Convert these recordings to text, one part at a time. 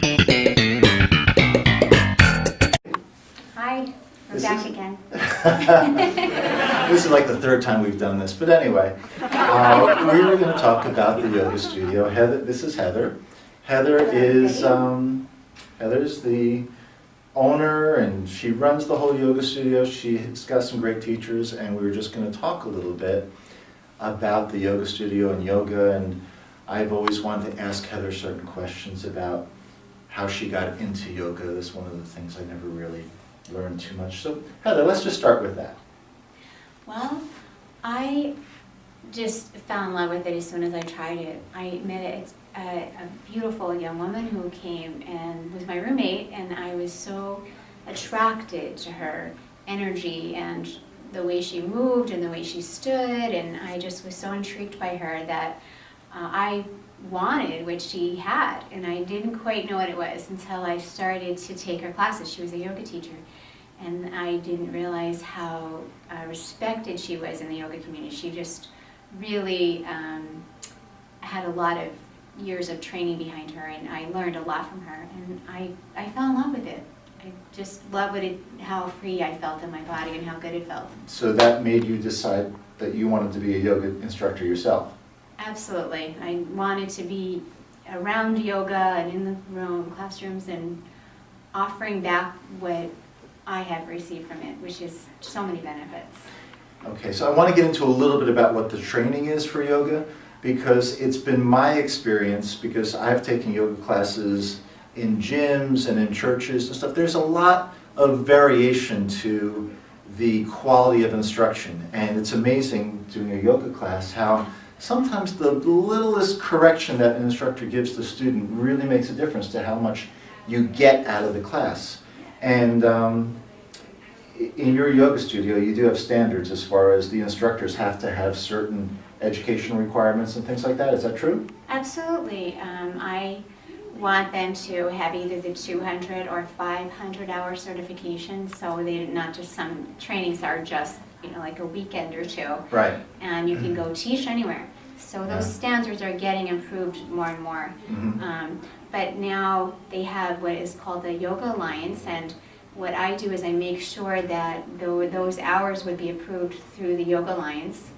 Hi, we're back again. This is like the third time we've done this, but anyway, we were going to talk about the yoga studio. This is Heather. Heather's the owner, and she runs the whole yoga studio. She's got some great teachers, and we were just going to talk a little bit about the yoga studio and yoga. And I've always wanted to ask Heather certain questions about how she got into yoga. That's one of the things I never really learned too much. So Heather, let's just start with that. Well, I just fell in love with it as soon as I tried it. I met a beautiful young woman who came and was my roommate, and I was so attracted to her energy and the way she moved and the way she stood, and I just was so intrigued by her that I wanted what she had, and I didn't quite know what it was until I started to take her classes. She was a yoga teacher, and I didn't realize how respected she was in the yoga community. She just really had a lot of years of training behind her, and I learned a lot from her, and I fell in love with it. I just love how free I felt in my body and how good it felt. So that made you decide that you wanted to be a yoga instructor yourself? Absolutely. I wanted to be around yoga and in the classrooms and offering back what I have received from it, which is so many benefits. Okay, so I want to get into a little bit about what the training is for yoga, because it's been my experience, because I've taken yoga classes in gyms and in churches and stuff. There's a lot of variation to the quality of instruction, and it's amazing doing a yoga class how sometimes the littlest correction that an instructor gives the student really makes a difference to how much you get out of the class. And in your yoga studio, you do have standards as far as the instructors have to have certain education requirements and things like that. Is that true? Absolutely. I want them to have either the 200 or 500 hour certification, so they not just some trainings are just like a weekend or two. Right. And you can go teach anywhere. So those standards are getting improved more and more. Mm-hmm. But now they have what is called the Yoga Alliance, and what I do is I make sure that those hours would be approved through the Yoga Alliance,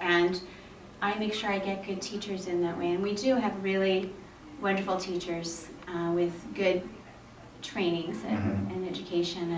and I make sure I get good teachers in that way. And we do have really wonderful teachers with good trainings and education,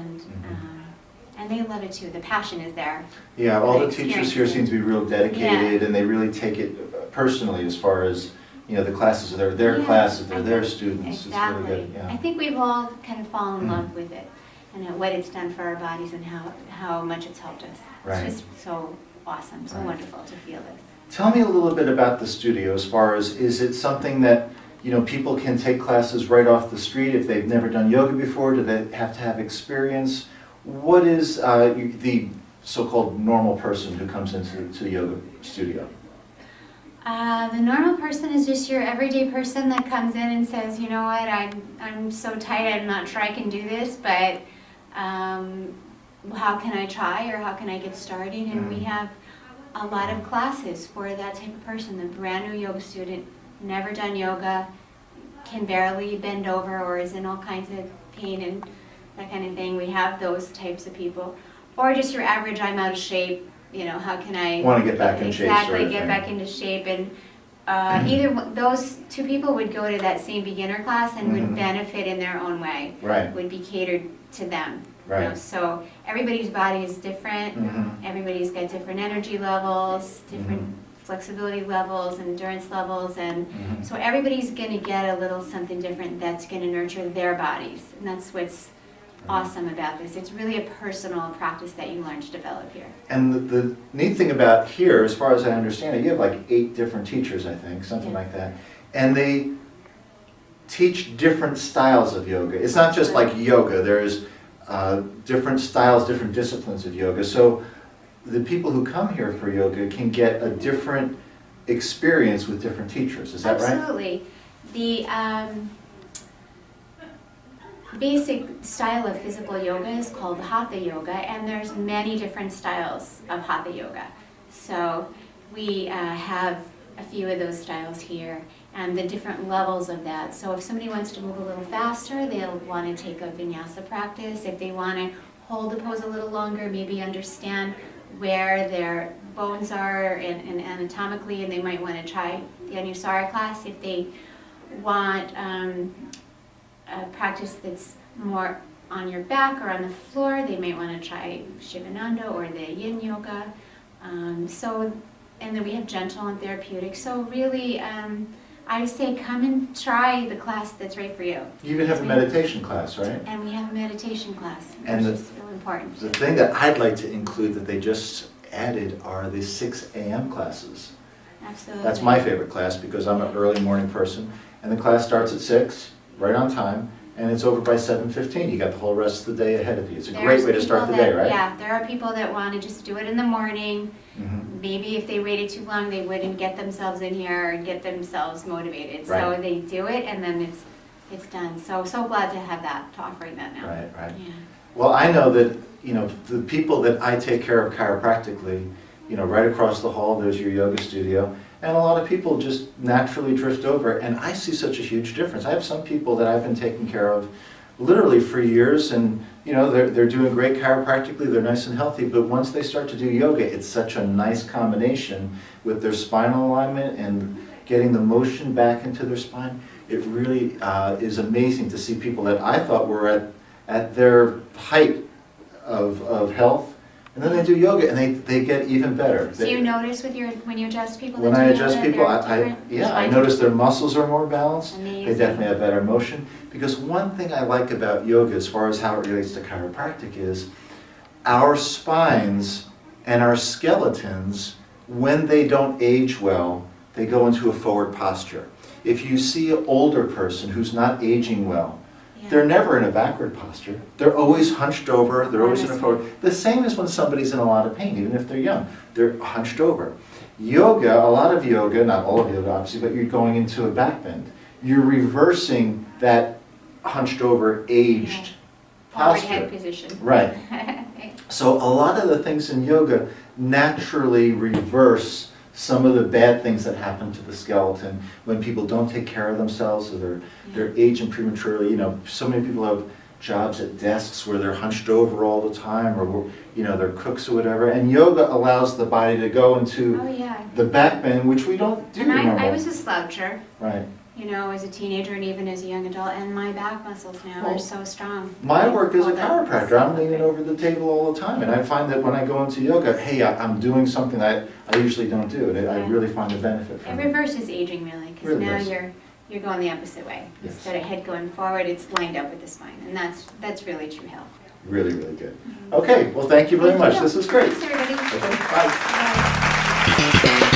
and they love it too. The passion is there. Yeah, all the teachers here seem to be real dedicated, and they really take it personally as far as the classes are their classes, they're their students. Exactly. It's really good. Yeah. I think we've all kind of fallen in love with it and what it's done for our bodies and how much it's helped us. Right. It's just so awesome, so wonderful to feel this. Tell me a little bit about the studio as far as, is it something that people can take classes right off the street if they've never done yoga before? Do they have to have experience? What is the so-called normal person who comes into the yoga studio? The normal person is just your everyday person that comes in and says, you know what, I'm so tight, I'm not sure I can do this, but how can I try, or how can I get started? And we have a lot of classes for that type of person. The brand new yoga student, never done yoga, can barely bend over, or is in all kinds of pain and that kind of thing. We have those types of people. Or just your average, I'm out of shape, how can I want to get back in shape? Exactly, get back into shape. And either those two people would go to that same beginner class and would benefit in their own way. Right. Would be catered to them. Right. So everybody's body is different. Everybody's got different energy levels, different flexibility levels, endurance levels, and so everybody's going to get a little something different that's going to nurture their bodies. And that's what's awesome about this. It's really a personal practice that you learn to develop here. And the neat thing about here, as far as I understand it, you have like 8 different teachers, I think, something like that. And they teach different styles of yoga. It's not just like yoga. There's different styles, different disciplines of yoga. So the people who come here for yoga can get a different experience with different teachers. Is that right? Absolutely. The basic style of physical yoga is called Hatha Yoga, and there's many different styles of Hatha Yoga. So we have a few of those styles here, and the different levels of that. So if somebody wants to move a little faster, they'll want to take a vinyasa practice. If they want to hold the pose a little longer, maybe understand where their bones are and anatomically, and they might want to try the Anusara class. If they want a practice that's more on your back or on the floor, they might want to try Shivananda or the Yin Yoga. And then we have gentle and therapeutic. So really, I say come and try the class that's right for you. You even have a meditation class, right? And we have a meditation class, And which is really important. The thing that I'd like to include that they just added are the 6 a.m. classes. Absolutely. That's my favorite class because I'm an early morning person. And the class starts at 6, right on time, and it's over by 7:15. You got the whole rest of the day ahead of you. It's a great way to start the day, right? Yeah, there are people that want to just do it in the morning. Mhm. Maybe if they waited too long, they wouldn't get themselves in here and get themselves motivated. So Right. they do it and then it's done. So glad to have that, to offering that now. Right, right. Yeah. Well, I know that, the people that I take care of chiropractically, right across the hall, there's your yoga studio, and a lot of people just naturally drift over, and I see such a huge difference. I have some people that I've been taking care of literally for years, and, they're doing great chiropractically, they're nice and healthy, but once they start to do yoga, it's such a nice combination with their spinal alignment and getting the motion back into their spine. It really is amazing to see people that I thought were at their height of health, and then they do yoga and they get even better. So you notice when you adjust people? When that I do adjust yoga, people, they're I different? notice their muscles are more balanced. They Amazing. definitely have better motion. Because one thing I like about yoga, as far as how it relates to chiropractic, is our spines and our skeletons, when they don't age well, they go into a forward posture. If you see an older person who's not aging well, Yeah. they're never in a backward posture. They're always hunched over. They're always in a Honestly. forward. The same as when somebody's in a lot of pain, even if they're young. They're hunched over. Yoga, a lot of yoga, not all of yoga obviously, but you're going into a back bend. You're reversing that hunched over, aged Forward posture. head position. Right. So a lot of the things in yoga naturally reverse some of the bad things that happen to the skeleton when people don't take care of themselves or they're aging prematurely. So many people have jobs at desks where they're hunched over all the time, or they're cooks or whatever. And yoga allows the body to go into Oh, yeah. the back bend, which we don't do And I normally. was a sloucher, Right. as a teenager and even as a young adult, and my back muscles now Well, are so strong. My work as a All that chiropractor, stuff, I'm leaning right? over the table all the time, and I find that when I go into yoga, hey, I'm doing something that I usually don't do, and I Yeah. really find a benefit It from it. reverses aging really, because Really now does. you're going the opposite way. Yes. Instead of head going forward, it's lined up with the spine, and that's really true health. Really, really good. Okay, well, thank you very Thank much. you. This is great. Thanks, everybody. Okay, bye. Bye.